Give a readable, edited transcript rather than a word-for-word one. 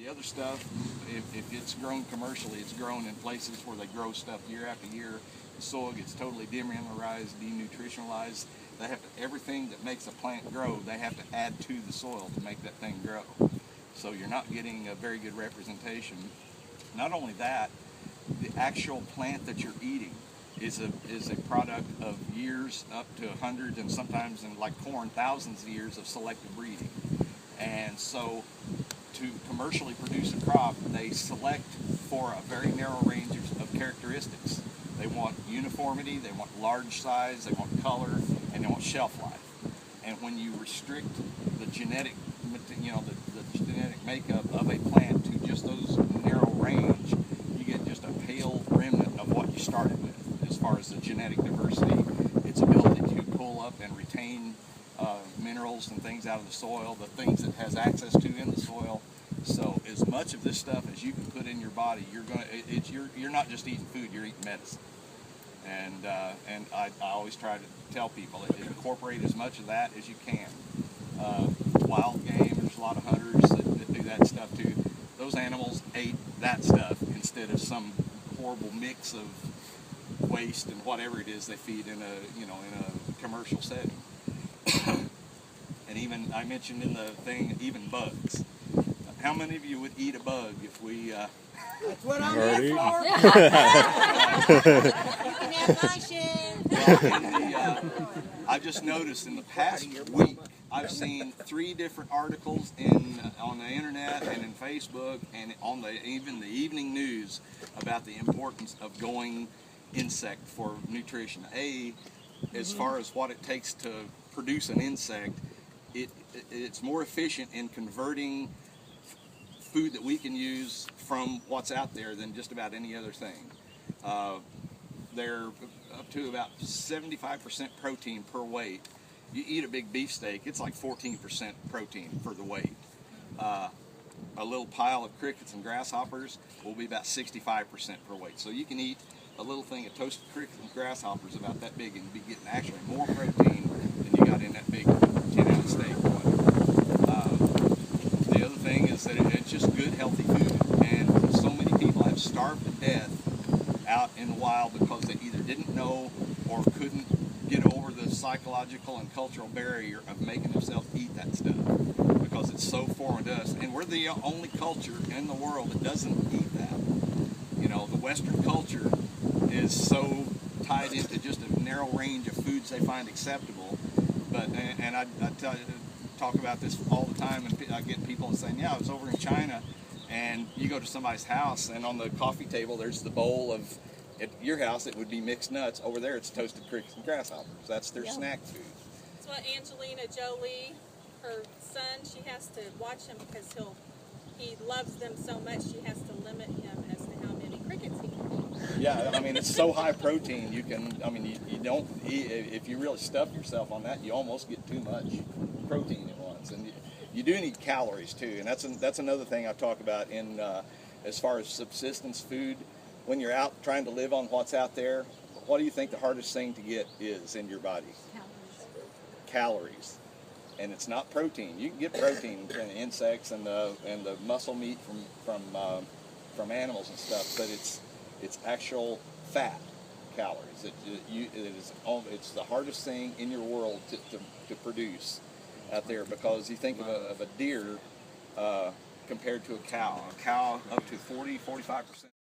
The other stuff, if it's grown commercially, it's grown in places where they grow stuff year after year. The soil gets totally demineralized, denutritionalized. They have to, everything that makes a plant grow, they have to add to the soil to make that thing grow. So you're not getting a very good representation. Not only that, the actual plant that you're eating is a product of years up to hundreds, and sometimes in like corn, thousands of years of selective breeding. And so to commercially produce a crop, they select for a very narrow range of characteristics. They want uniformity, they want large size, they want color, and they want shelf life. And when you restrict the genetic, the genetic makeup of a plant to just those narrow range, you get just a pale remnant of what you started with as far as the genetic diversity, its ability to pull up and retain minerals and things out of the soil, the things it has access to in the soil. So as much of this stuff as you can put in your body, you're not just eating food, you're eating medicine. And I always try to tell people, incorporate as much of that as you can. Wild game, there's a lot of hunters that do that stuff too. Those animals ate that stuff instead of some horrible mix of waste and whatever it is they feed in a commercial setting. And even, I mentioned in the thing, even bugs. How many of you would eat a bug if we... That's what I'm here for. You can have my share. Well, I've just noticed in the past week, I've seen 3 different articles on the internet and in Facebook and on even the evening news about the importance of going insect for nutrition. As far as what it takes to produce an insect, it's more efficient in converting food that we can use from what's out there than just about any other thing. They're up to about 75% protein per weight. You eat a big beefsteak, it's like 14% protein for the weight. A little pile of crickets and grasshoppers will be about 65% per weight. So you can eat a little thing of toasted crickets and grasshoppers about that big and be getting actually more protein than you got in that big 10-ounce steak. The other thing is that it's just good, healthy food. And so many people have starved to death out in the wild because they either didn't know or couldn't get over the psychological and cultural barrier of making themselves eat that stuff because it's so foreign to us. And we're the only culture in the world that doesn't eat that. You know, the Western culture is so tied into just a narrow range of foods they find acceptable. But, and I talk about this all the time, and I get people saying, yeah, I was over in China, and you go to somebody's house, and on the coffee table there's the bowl of, at your house it would be mixed nuts. Over there it's toasted crickets and grasshoppers. That's their snack food. That's what Angelina Jolie, her son, she has to watch him because he loves them so much, she has to limit him as to how many crickets he can eat. Yeah, I mean, it's so high protein, you can, I mean, you don't eat, if you really stuff yourself on that, you almost get too much protein at once. And you do need calories too, and that's another thing I talk about in as far as subsistence food. When you're out trying to live on what's out there, what do you think the hardest thing to get is in your body? Calories. And it's not protein. You can get protein from insects and the muscle meat from animals and stuff, but it's actual fat calories. It's the hardest thing in your world to produce out there, because you think of a deer compared to a cow. A cow up to 40-45%